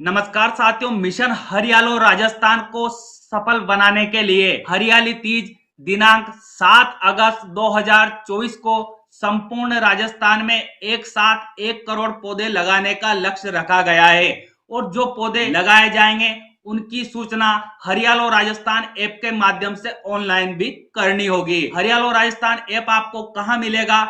नमस्कार साथियों, मिशन हरियालो राजस्थान को सफल बनाने के लिए हरियाली तीज दिनांक 7 अगस्त 2024 को संपूर्ण राजस्थान में एक साथ 1 करोड़ पौधे लगाने का लक्ष्य रखा गया है। और जो पौधे लगाए जाएंगे उनकी सूचना हरियालो राजस्थान ऐप के माध्यम से ऑनलाइन भी करनी होगी। हरियालो राजस्थान ऐप आपको कहां मिलेगा,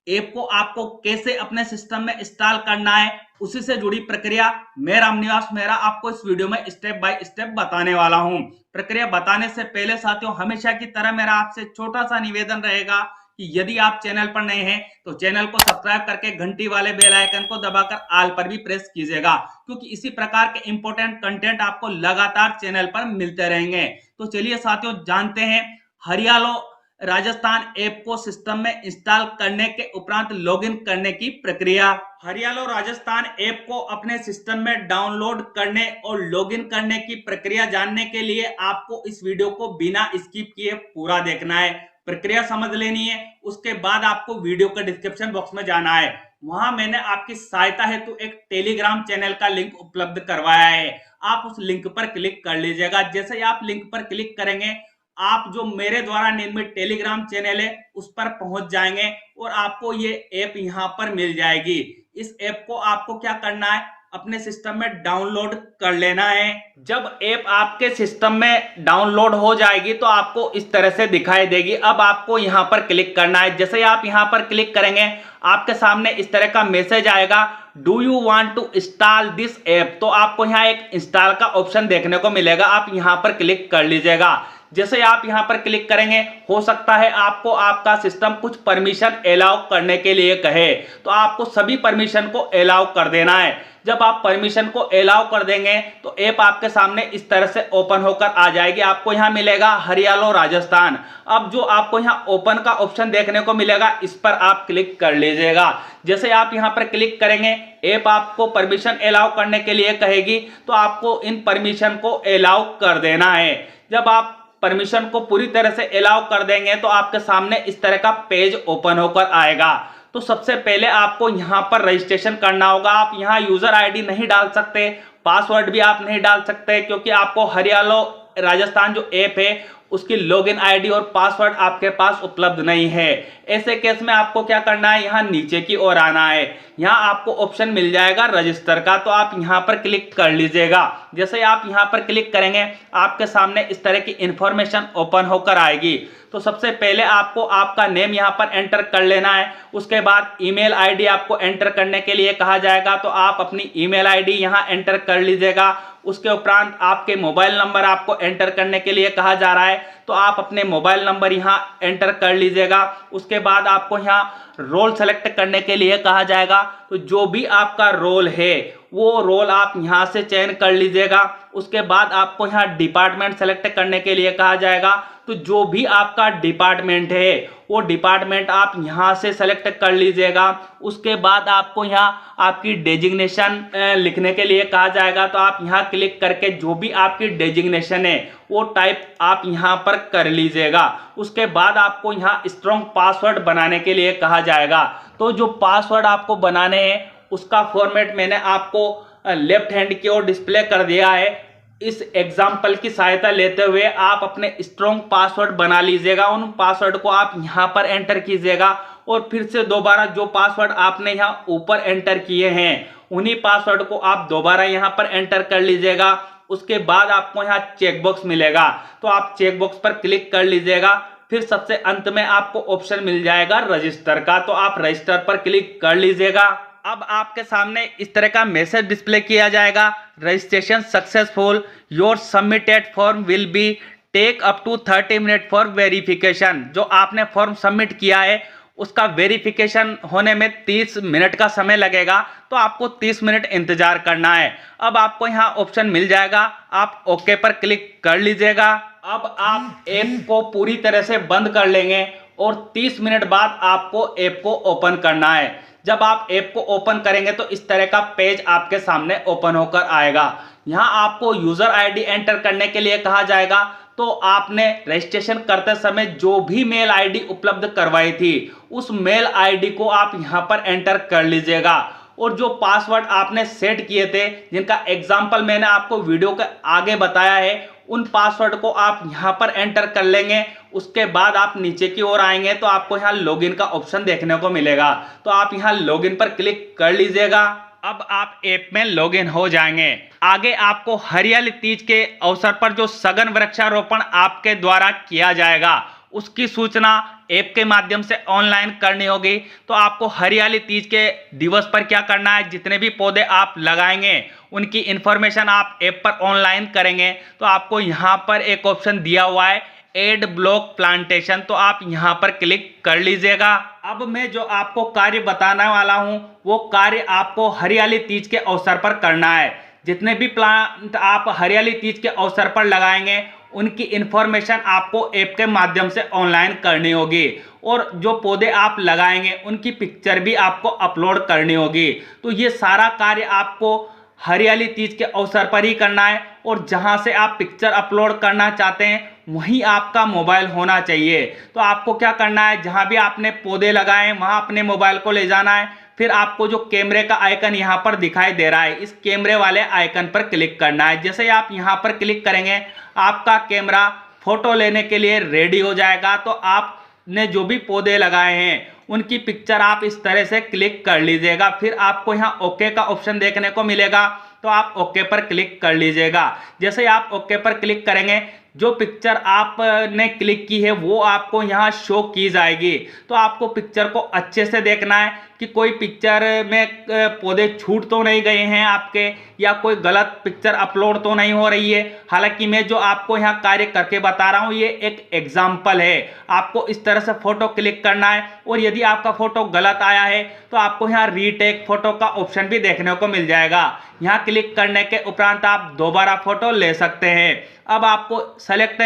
ऐप को आपको कैसे अपने सिस्टम में इंस्टॉल करना है, उसी से जुड़ी प्रक्रिया मैं रामनिवास मेहरा आपको इस वीडियो में स्टेप बाय स्टेप बताने वाला हूं। प्रक्रिया बताने से पहले साथियों, हमेशा की तरह मेरा आपसे छोटा सा निवेदन रहेगा कि यदि आप चैनल पर नए हैं तो चैनल को सब्सक्राइब करके घंटी वाले बेल आइकन को दबाकर ऑल पर भी प्रेस कीजिएगा, क्योंकि इसी प्रकार के इंपॉर्टेंट कंटेंट आपको लगातार चैनल पर मिलते रहेंगे। तो चलिए साथियों, जानते हैं हरियालो राजस्थान ऐप को सिस्टम में इंस्टॉल करने के उपरांत लॉगिन करने की प्रक्रिया। हरियालो राजस्थान ऐप को अपने सिस्टम में डाउनलोड करने और लॉगिन करने की प्रक्रिया जानने के लिए आपको इस वीडियो को बिना स्किप किए पूरा देखना है। प्रक्रिया समझ लेनी है, उसके बाद आपको वीडियो के डिस्क्रिप्शन बॉक्स में जाना है। वहां मैंने आपकी सहायता हेतु एक टेलीग्राम चैनल का लिंक उपलब्ध करवाया है। आप उस लिंक पर क्लिक कर लीजिएगा। जैसे ही आप लिंक पर क्लिक करेंगे, आप जो मेरे द्वारा निर्मित टेलीग्राम चैनल है उस पर पहुंच जाएंगे और आपको ये ऐप यहां पर मिल जाएगी। इस ऐप को आपको क्या करना है, अपने सिस्टम में डाउनलोड कर लेना है। जब ऐप आपके सिस्टम में डाउनलोड हो जाएगी तो आपको इस तरह से दिखाई देगी। अब आपको यहां पर क्लिक करना है। जैसे आप यहां पर क्लिक करेंगे, आपके सामने इस तरह का मैसेज आएगा, do you want to install this app. तो आपको यहाँ एक इंस्टॉल का ऑप्शन देखने को मिलेगा, आप यहां पर क्लिक कर लीजिएगा। जैसे आप यहां पर क्लिक करेंगे, हो सकता है आपको आपका सिस्टम कुछ परमिशन अलाउ करने के लिए कहे, तो आपको सभी परमिशन को अलाउ कर देना है। जब आप परमिशन को अलाउ कर देंगे तो ऐप आपके सामने इस तरह से ओपन होकर आ जाएगी। आपको यहां मिलेगा हरियालो राजस्थान। अब जो आपको यहां ओपन का ऑप्शन देखने को मिलेगा, इस पर आप क्लिक कर लीजिएगा। जैसे आप यहां पर क्लिक करेंगे, ऐप आपको परमिशन अलाउ करने के लिए कहेगी, तो आपको इन परमिशन को अलाउ कर देना है। जब आप परमिशन को पूरी तरह से अलाउ कर देंगे तो आपके सामने इस तरह का पेज ओपन होकर आएगा। तो सबसे पहले आपको यहां पर रजिस्ट्रेशन करना होगा। आप यहां यूजर आईडी नहीं डाल सकते, पासवर्ड भी आप नहीं डाल सकते, क्योंकि आपको हरियालो राजस्थान जो ऐप है उसकी लॉगिन आईडी और पासवर्ड आपके पास उपलब्ध नहीं है। ऐसे केस में आपको क्या करना है, यहाँ नीचे की ओर आना है। यहाँ आपको ऑप्शन मिल जाएगा रजिस्टर का, तो आप यहाँ पर क्लिक कर लीजिएगा। जैसे आप यहाँ पर क्लिक करेंगे, आपके सामने इस तरह की इंफॉर्मेशन ओपन होकर आएगी। तो सबसे पहले आपको आपका नेम यहाँ पर एंटर कर लेना है। उसके बाद ईमेल आईडी आपको एंटर करने के लिए कहा जाएगा, तो आप अपनी ईमेल आईडी यहाँ एंटर कर लीजिएगा। उसके उपरांत आपके मोबाइल नंबर आपको एंटर करने के लिए कहा जा रहा है, तो आप अपने मोबाइल नंबर यहाँ एंटर कर लीजिएगा। उसके बाद आपको यहाँ रोल सेलेक्ट करने के लिए कहा जाएगा, तो जो भी आपका रोल है वो रोल आप यहाँ से चयन कर लीजिएगा। उसके बाद आपको यहाँ डिपार्टमेंट सेलेक्ट करने के लिए कहा जाएगा, तो जो भी आपका डिपार्टमेंट है वो डिपार्टमेंट आप यहाँ से सेलेक्ट कर लीजिएगा। उसके बाद आपको यहाँ आपकी डेजिग्नेशन लिखने के लिए कहा जाएगा, तो आप यहाँ क्लिक करके जो भी आपकी डेजिग्नेशन है वो टाइप आप यहाँ पर कर लीजिएगा। उसके बाद आपको यहाँ स्ट्रॉन्ग पासवर्ड बनाने के लिए कहा जाएगा। तो जो पासवर्ड आपको बनाने हैं उसका फॉर्मेट मैंने आपको लेफ्ट हैंड की ओर डिस्प्ले कर दिया है। इस एग्जाम्पल की सहायता लेते हुए आप अपने स्ट्रॉन्ग पासवर्ड बना लीजिएगा। उन पासवर्ड को आप यहाँ पर एंटर कीजिएगा और फिर से दोबारा जो पासवर्ड आपने यहाँ ऊपर एंटर किए हैं उन्हीं पासवर्ड को आप दोबारा यहाँ पर एंटर कर लीजिएगा। उसके बाद आपको यहाँ चेकबॉक्स मिलेगा, तो आप चेकबॉक्स पर क्लिक कर लीजिएगा। फिर सबसे अंत में आपको ऑप्शन मिल जाएगा रजिस्टर का, तो आप रजिस्टर पर क्लिक कर लीजिएगा। अब आपके सामने इस तरह का मैसेज डिस्प्ले किया जाएगा, registration successful, your submitted form will be take up to 30 minute for verification. जो आपने फॉर्म सबमिट किया है उसका वेरिफिकेशन होने में 30 मिनट का समय लगेगा, तो आपको 30 मिनट इंतजार करना है। अब आपको यहाँ ऑप्शन मिल जाएगा, आप ओके पर क्लिक कर लीजिएगा। अब आप ऐप को पूरी तरह से बंद कर लेंगे और 30 मिनट बाद आपको ऐप को ओपन करना है। जब आप ऐप को ओपन करेंगे तो इस तरह का पेज आपके सामने ओपन होकर आएगा। यहाँ आपको यूजर आईडी एंटर करने के लिए कहा जाएगा, तो आपने रजिस्ट्रेशन करते समय जो भी मेल आईडी उपलब्ध करवाई थी उस मेल आईडी को आप यहाँ पर एंटर कर लीजिएगा। और जो पासवर्ड आपने सेट किए थे, जिनका एग्जाम्पल मैंने आपको वीडियो के आगे बताया है, उन पासवर्ड को आप यहाँ पर एंटर कर लेंगे। उसके बाद आप नीचे की ओर आएंगे तो आपको यहाँ लॉगिन का ऑप्शन देखने को मिलेगा, तो आप यहाँ लॉगिन पर क्लिक कर लीजिएगा। अब आप ऐप में लॉगिन हो जाएंगे। आगे आपको हरियाली तीज के अवसर पर जो सघन वृक्षारोपण आपके द्वारा किया जाएगा, उसकी सूचना ऐप के माध्यम से ऑनलाइन करनी होगी। तो आपको हरियाली तीज के दिवस पर क्या करना है, जितने भी पौधे आप लगाएंगे उनकी इंफॉर्मेशन आप ऐप पर ऑनलाइन करेंगे। तो आपको यहाँ पर एक ऑप्शन दिया हुआ है एड ब्लॉक प्लांटेशन, तो आप यहाँ पर क्लिक कर लीजिएगा। अब मैं जो आपको कार्य बताने वाला हूँ वो कार्य आपको हरियाली तीज के अवसर पर करना है। जितने भी प्लांट आप हरियाली तीज के अवसर पर लगाएंगे उनकी इंफॉर्मेशन आपको ऐप के माध्यम से ऑनलाइन करनी होगी, और जो पौधे आप लगाएंगे उनकी पिक्चर भी आपको अपलोड करनी होगी। तो ये सारा कार्य आपको हरियाली तीज के अवसर पर ही करना है, और जहां से आप पिक्चर अपलोड करना चाहते हैं वहीं आपका मोबाइल होना चाहिए। तो आपको क्या करना है, जहां भी आपने पौधे लगाए हैं वहां अपने मोबाइल को ले जाना है। फिर आपको जो कैमरे का आइकन यहाँ पर दिखाई दे रहा है, इस कैमरे वाले आइकन पर क्लिक करना है। जैसे ही आप यहाँ पर क्लिक करेंगे आपका कैमरा फोटो लेने के लिए रेडी हो जाएगा। तो आपने जो भी पौधे लगाए हैं उनकी पिक्चर आप इस तरह से क्लिक कर लीजिएगा। फिर आपको यहाँ ओके का ऑप्शन देखने को मिलेगा, तो आप ओके पर क्लिक कर लीजिएगा। जैसे ही आप ओके पर क्लिक करेंगे जो पिक्चर आपने क्लिक की है वो आपको यहाँ शो की जाएगी। तो आपको पिक्चर को अच्छे से देखना है कि कोई पिक्चर में पौधे छूट तो नहीं गए हैं आपके, या कोई गलत पिक्चर अपलोड तो नहीं हो रही है। हालांकि मैं जो आपको यहाँ कार्य करके बता रहा हूँ ये एक एग्जाम्पल है। आपको इस तरह से फोटो क्लिक करना है, और यदि आपका फोटो गलत आया है तो आपको यहाँ रीटेक फोटो का ऑप्शन भी देखने को मिल जाएगा। यहाँ क्लिक करने के उपरांत आप दोबारा फोटो ले सकते हैं। अब आपको सेलेक्ट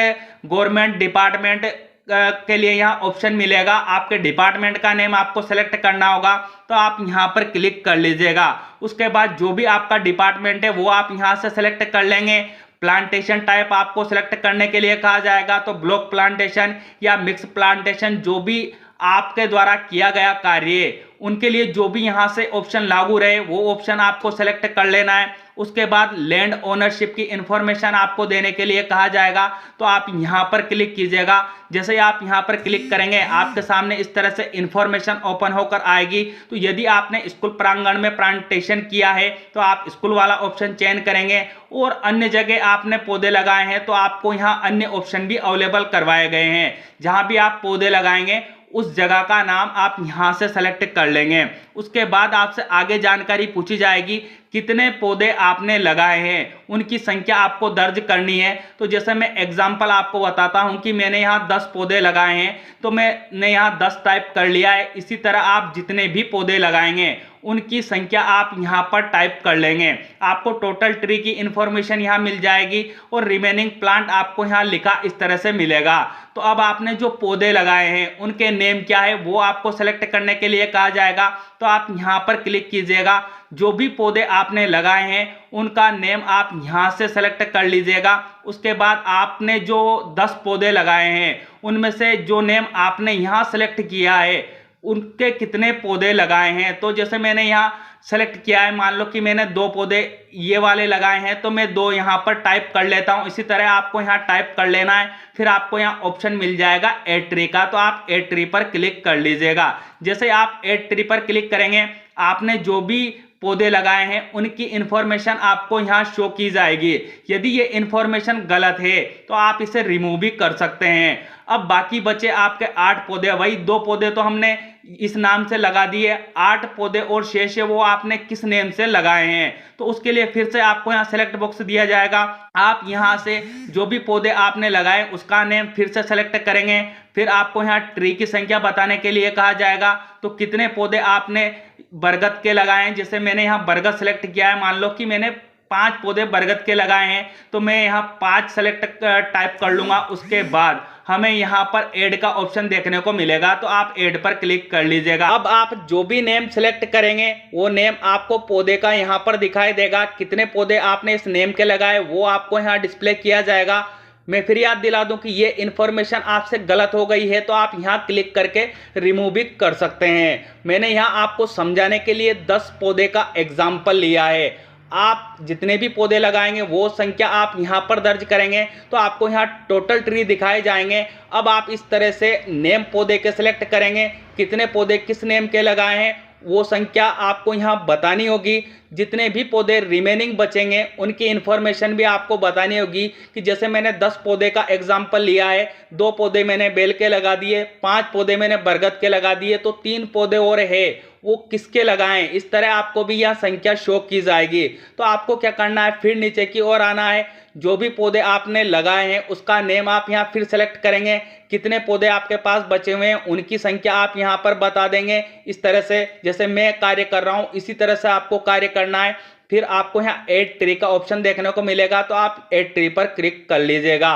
गवर्नमेंट डिपार्टमेंट के लिए यहाँ ऑप्शन मिलेगा। आपके डिपार्टमेंट का नेम आपको सेलेक्ट करना होगा, तो आप यहाँ पर क्लिक कर लीजिएगा। उसके बाद जो भी आपका डिपार्टमेंट है वो आप यहाँ से सेलेक्ट कर लेंगे। प्लांटेशन टाइप आपको सेलेक्ट करने के लिए कहा जाएगा, तो ब्लॉक प्लांटेशन या मिक्स प्लांटेशन, जो भी आपके द्वारा किया गया कार्य उनके लिए जो भी यहाँ से ऑप्शन लागू रहे वो ऑप्शन आपको सेलेक्ट कर लेना है। उसके बाद लैंड ओनरशिप की इंफॉर्मेशन आपको देने के लिए कहा जाएगा, तो आप यहाँ पर क्लिक कीजिएगा। जैसे ही आप यहाँ पर क्लिक करेंगे आपके सामने इस तरह से इंफॉर्मेशन ओपन होकर आएगी। तो यदि आपने स्कूल प्रांगण में प्लांटेशन किया है तो आप स्कूल वाला ऑप्शन चयन करेंगे, और अन्य जगह आपने पौधे लगाए हैं तो आपको यहाँ अन्य ऑप्शन भी अवेलेबल करवाए गए हैं। जहाँ भी आप पौधे लगाएंगे उस जगह का नाम आप यहाँ से सेलेक्ट कर लेंगे। उसके बाद आपसे आगे जानकारी पूछी जाएगी कितने पौधे आपने लगाए हैं, उनकी संख्या आपको दर्ज करनी है। तो जैसे मैं एग्जांपल आपको बताता हूं कि मैंने यहाँ 10 पौधे लगाए हैं, तो मैंने यहाँ 10 टाइप कर लिया है। इसी तरह आप जितने भी पौधे लगाएंगे उनकी संख्या आप यहाँ पर टाइप कर लेंगे। आपको टोटल ट्री की इंफॉर्मेशन यहाँ मिल जाएगी, और रिमेनिंग प्लांट आपको यहाँ लिखा इस तरह से मिलेगा। तो अब आपने जो पौधे लगाए हैं उनके नेम क्या है वो आपको सेलेक्ट करने के लिए कहा जाएगा, तो आप यहाँ पर क्लिक कीजिएगा। जो भी पौधे आपने लगाए हैं उनका नेम आप यहाँ से सेलेक्ट कर लीजिएगा। उसके बाद आपने जो 10 पौधे लगाए हैं उनमें से जो नेम आपने यहाँ सेलेक्ट किया है उनके कितने पौधे लगाए हैं। तो जैसे मैंने यहाँ सेलेक्ट किया है, मान लो कि मैंने 2 पौधे ये वाले लगाए हैं, तो मैं 2 यहाँ पर टाइप कर लेता हूँ। इसी तरह आपको यहाँ टाइप कर लेना है। फिर आपको यहाँ ऑप्शन मिल जाएगा ऐड ट्री का, तो आप ऐड ट्री पर क्लिक कर लीजिएगा। जैसे आप ऐड ट्री पर क्लिक करेंगे आपने जो भी पौधे लगाए हैं उनकी इंफॉर्मेशन आपको यहाँ शो की जाएगी। यदि ये इंफॉर्मेशन गलत है तो आप इसे रिमूव भी कर सकते हैं। अब बाकी बचे आपके 8 पौधे, वही 2 पौधे तो हमने इस नाम से लगा दिए, 8 पौधे और शेष है वो आपने किस नेम से लगाए हैं। तो उसके लिए फिर से आपको यहाँ सेलेक्ट बॉक्स दिया जाएगा। आप यहाँ से जो भी पौधे आपने लगाए उसका नेम फिर से सेलेक्ट करेंगे। फिर आपको यहाँ ट्री की संख्या बताने के लिए कहा जाएगा, तो कितने पौधे आपने बरगद के लगाए हैं। जैसे मैंने यहाँ बरगद सेलेक्ट किया है, मान लो कि मैंने 5 पौधे बरगद के लगाए हैं, तो मैं यहाँ 5 सेलेक्ट टाइप कर लूंगा। उसके बाद हमें यहाँ पर ऐड का ऑप्शन देखने को मिलेगा, तो आप ऐड पर क्लिक कर लीजिएगा। अब आप जो भी नेम सेलेक्ट करेंगे वो नेम आपको पौधे का यहाँ पर दिखाई देगा। कितने पौधे आपने इस नेम के लगाए वो आपको यहाँ डिस्प्ले किया जाएगा। मैं फिर याद दिला दूं कि ये इन्फॉर्मेशन आपसे गलत हो गई है तो आप यहाँ क्लिक करके रिमूव भी कर सकते हैं। मैंने यहाँ आपको समझाने के लिए 10 पौधे का एग्जाम्पल लिया है। आप जितने भी पौधे लगाएंगे वो संख्या आप यहाँ पर दर्ज करेंगे तो आपको यहाँ टोटल ट्री दिखाए जाएंगे। अब आप इस तरह से नेम पौधे के सिलेक्ट करेंगे, कितने पौधे किस नेम के लगाए हैं वो संख्या आपको यहाँ बतानी होगी। जितने भी पौधे रिमेनिंग बचेंगे उनकी इन्फॉर्मेशन भी आपको बतानी होगी कि जैसे मैंने 10 पौधे का एग्जाम्पल लिया है, 2 पौधे मैंने बेल के लगा दिए, 5 पौधे मैंने बरगद के लगा दिए, तो 3 पौधे और है वो किसके लगाएं। इस तरह आपको भी यह संख्या शो की जाएगी। तो आपको क्या करना है, फिर नीचे की ओर आना है, जो भी पौधे आपने लगाए हैं उसका नेम आप यहाँ फिर सेलेक्ट करेंगे, कितने पौधे आपके पास बचे हुए हैं उनकी संख्या आप यहाँ पर बता देंगे। इस तरह से जैसे मैं कार्य कर रहा हूँ इसी तरह से आपको कार्य करना है। फिर आपको यहाँ ऐड ट्री का ऑप्शन देखने को मिलेगा तो आप ऐड ट्री पर क्लिक कर लीजिएगा।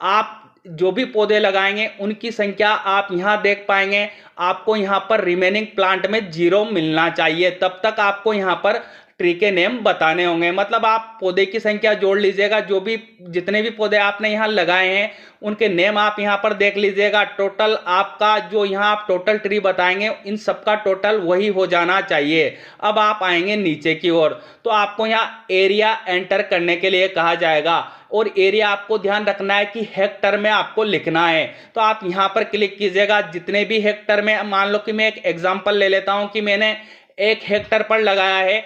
आप जो भी पौधे लगाएंगे उनकी संख्या आप यहाँ देख पाएंगे। आपको यहाँ पर रिमेनिंग प्लांट में 0 मिलना चाहिए, तब तक आपको यहाँ पर ट्री के नेम बताने होंगे। मतलब आप पौधे की संख्या जोड़ लीजिएगा, जो भी जितने भी पौधे आपने यहाँ लगाए हैं उनके नेम आप यहाँ पर देख लीजिएगा। टोटल आपका जो यहाँ आप टोटल ट्री बताएंगे इन सबका टोटल वही हो जाना चाहिए। अब आप आएंगे नीचे की ओर तो आपको यहाँ एरिया एंटर करने के लिए कहा जाएगा और एरिया आपको ध्यान रखना है कि हेक्टर में आपको लिखना है। तो आप यहाँ पर क्लिक कीजिएगा, जितने भी हेक्टर में, मान लो कि मैं एक एग्जांपल ले लेता हूँ कि मैंने 1 हेक्टर पर लगाया है,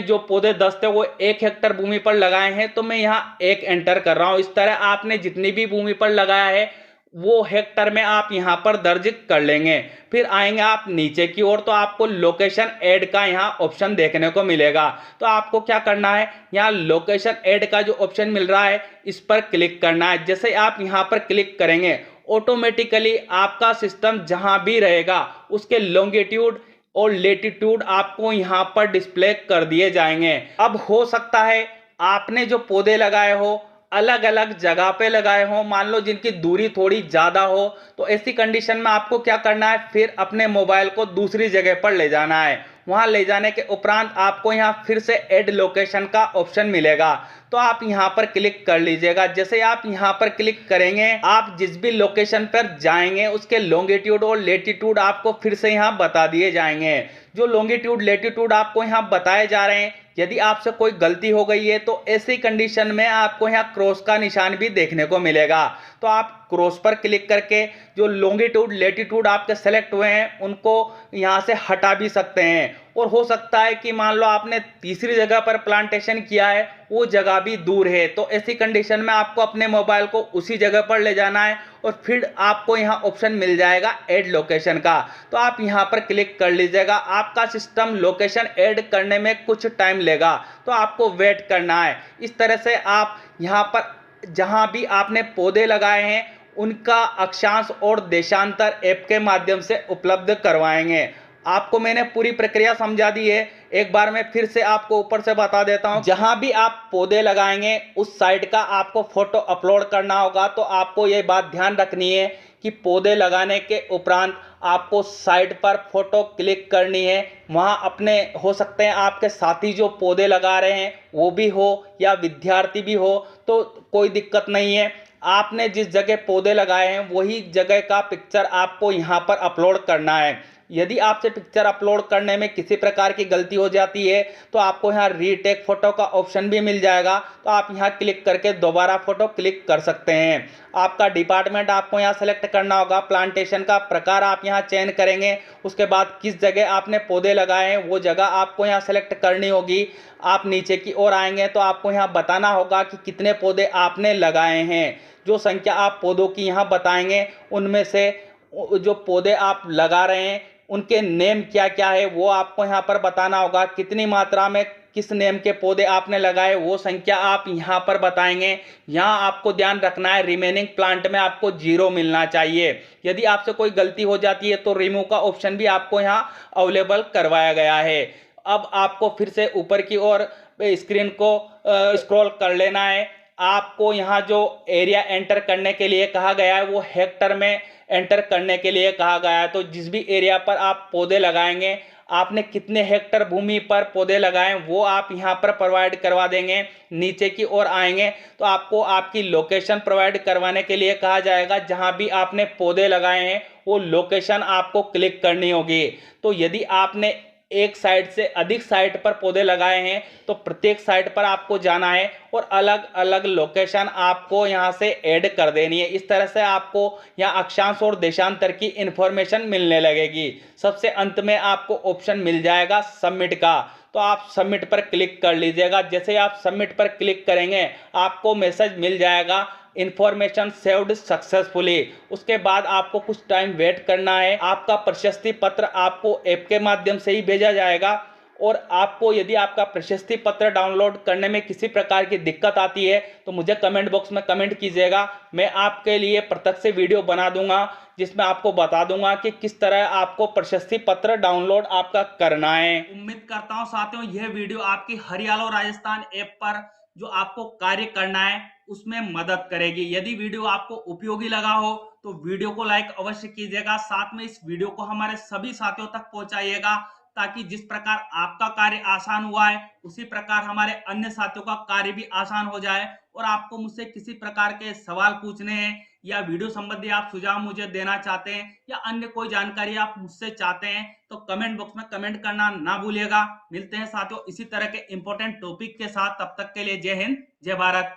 जो पौधे 10 थे वो 1 हेक्टर भूमि पर लगाए हैं तो मैं यहाँ 1 एंटर कर रहा हूँ। इस तरह आपने जितनी भी भूमि पर लगाया है वो हेक्टर में आप यहाँ पर दर्ज कर लेंगे। फिर आएंगे आप नीचे की ओर तो आपको लोकेशन ऐड का यहाँ ऑप्शन देखने को मिलेगा। तो आपको क्या करना है, यहाँ लोकेशन ऐड का जो ऑप्शन मिल रहा है इस पर क्लिक करना है। जैसे आप यहाँ पर क्लिक करेंगे ऑटोमेटिकली आपका सिस्टम जहां भी रहेगा उसके लॉन्गिट्यूड और लेटीट्यूड आपको यहां पर डिस्प्ले कर दिए जाएंगे। अब हो सकता है आपने जो पौधे लगाए हो अलग अलग जगह पे लगाए हो, मान लो जिनकी दूरी थोड़ी ज़्यादा हो, तो ऐसी कंडीशन में आपको क्या करना है, फिर अपने मोबाइल को दूसरी जगह पर ले जाना है। वहां ले जाने के उपरांत आपको यहाँ फिर से ऐड लोकेशन का ऑप्शन मिलेगा तो आप यहाँ पर क्लिक कर लीजिएगा। जैसे आप यहाँ पर क्लिक करेंगे आप जिस भी लोकेशन पर जाएंगे उसके लॉन्गिट्यूड और लेटीट्यूड आपको फिर से यहाँ बता दिए जाएंगे। जो लॉन्गिट्यूड लेटीट्यूड आपको यहाँ बताए जा रहे हैं, यदि आपसे कोई गलती हो गई है तो ऐसी कंडीशन में आपको यहाँ क्रॉस का निशान भी देखने को मिलेगा। तो आप क्रॉस पर क्लिक करके जो लॉन्गिट्यूड लेटीट्यूड आपके सेलेक्ट हुए हैं उनको यहाँ से हटा भी सकते हैं। और हो सकता है कि मान लो आपने तीसरी जगह पर प्लांटेशन किया है वो जगह भी दूर है, तो ऐसी कंडीशन में आपको अपने मोबाइल को उसी जगह पर ले जाना है और फिर आपको यहाँ ऑप्शन मिल जाएगा ऐड लोकेशन का। तो आप यहाँ पर क्लिक कर लीजिएगा। आपका सिस्टम लोकेशन ऐड करने में कुछ टाइम लेगा तो आपको वेट करना है। इस तरह से आप यहाँ पर जहां भी आपने पौधे लगाए हैं उनका अक्षांश और देशांतर ऐप के माध्यम से उपलब्ध करवाएंगे। आपको मैंने पूरी प्रक्रिया समझा दी है, एक बार मैं फिर से आपको ऊपर से बता देता हूं। जहां भी आप पौधे लगाएंगे उस साइट का आपको फोटो अपलोड करना होगा। तो आपको ये बात ध्यान रखनी है कि पौधे लगाने के उपरांत आपको साइट पर फोटो क्लिक करनी है। वहां अपने हो सकते हैं आपके साथी जो पौधे लगा रहे हैं वो भी हो या विद्यार्थी भी हो, तो कोई दिक्कत नहीं है। आपने जिस जगह पौधे लगाए हैं वही जगह का पिक्चर आपको यहाँ पर अपलोड करना है। यदि आपसे पिक्चर अपलोड करने में किसी प्रकार की गलती हो जाती है तो आपको यहाँ रीटेक फोटो का ऑप्शन भी मिल जाएगा। तो आप यहाँ क्लिक करके दोबारा फोटो क्लिक कर सकते हैं। आपका डिपार्टमेंट आपको यहाँ सेलेक्ट करना होगा, प्लांटेशन का प्रकार आप यहाँ चयन करेंगे, उसके बाद किस जगह आपने पौधे लगाए हैं वो जगह आपको यहाँ सेलेक्ट करनी होगी। आप नीचे की ओर आएंगे तो आपको यहाँ बताना होगा कि कितने पौधे आपने लगाए हैं। जो संख्या आप पौधों की यहाँ बताएंगे उनमें से जो पौधे आप लगा रहे हैं उनके नेम क्या क्या है वो आपको यहाँ पर बताना होगा। कितनी मात्रा में किस नेम के पौधे आपने लगाए वो संख्या आप यहाँ पर बताएंगे। यहाँ आपको ध्यान रखना है रिमेनिंग प्लांट में आपको 0 मिलना चाहिए। यदि आपसे कोई गलती हो जाती है तो रिमूव का ऑप्शन भी आपको यहाँ अवेलेबल करवाया गया है। अब आपको फिर से ऊपर की ओर स्क्रीन को स्क्रॉल कर लेना है। आपको यहाँ जो एरिया एंटर करने के लिए कहा गया है वो हेक्टर में एंटर करने के लिए कहा गया है। तो जिस भी एरिया पर आप पौधे लगाएंगे आपने कितने हेक्टर भूमि पर पौधे लगाए वो आप यहाँ पर प्रोवाइड करवा देंगे। नीचे की ओर आएंगे तो आपको आपकी लोकेशन प्रोवाइड करवाने के लिए कहा जाएगा। जहाँ भी आपने पौधे लगाए हैं वो लोकेशन आपको क्लिक करनी होगी। तो यदि आपने एक साइट से अधिक साइट पर पौधे लगाए हैं तो प्रत्येक साइट पर आपको जाना है और अलग अलग लोकेशन आपको यहां से ऐड कर देनी है। इस तरह से आपको यहाँ अक्षांश और देशांतर की इंफॉर्मेशन मिलने लगेगी। सबसे अंत में आपको ऑप्शन मिल जाएगा सबमिट का, तो आप सबमिट पर क्लिक कर लीजिएगा। जैसे आप सबमिट पर क्लिक करेंगे आपको मैसेज मिल जाएगा इंफॉर्मेशन सेव्ड सक्सेसफुली। उसके बाद आपको कुछ टाइम वेट करना है। आपका प्रशस्ति पत्र आपको ऐप के माध्यम से ही भेजा जाएगा। और आपको यदि आपका प्रशस्ति पत्र डाउनलोड करने में किसी प्रकार की दिक्कत आती है तो मुझे कमेंट बॉक्स में कमेंट कीजिएगा। मैं आपके लिए पृथक से वीडियो बना दूंगा जिसमें आपको बता दूंगा कि किस तरह आपको प्रशस्ति पत्र डाउनलोड आपका करना है। उम्मीद करता हूं साथियों यह वीडियो आपकी हरियाणा राजस्थान ऐप पर जो आपको कार्य करना है उसमें मदद करेगी। यदि वीडियो आपको उपयोगी लगा हो तो वीडियो को लाइक अवश्य कीजिएगा। साथ में इस वीडियो को हमारे सभी साथियों तक पहुंचाइएगा ताकि जिस प्रकार आपका कार्य आसान हुआ है उसी प्रकार हमारे अन्य साथियों का कार्य भी आसान हो जाए। और आपको मुझसे किसी प्रकार के सवाल पूछने हैं या वीडियो संबंधी आप सुझाव मुझे देना चाहते हैं या अन्य कोई जानकारी आप मुझसे चाहते हैं तो कमेंट बॉक्स में कमेंट करना ना भूलिएगा। मिलते हैं साथियों इसी तरह के इंपॉर्टेंट टॉपिक के साथ, तब तक के लिए जय हिंद जय भारत।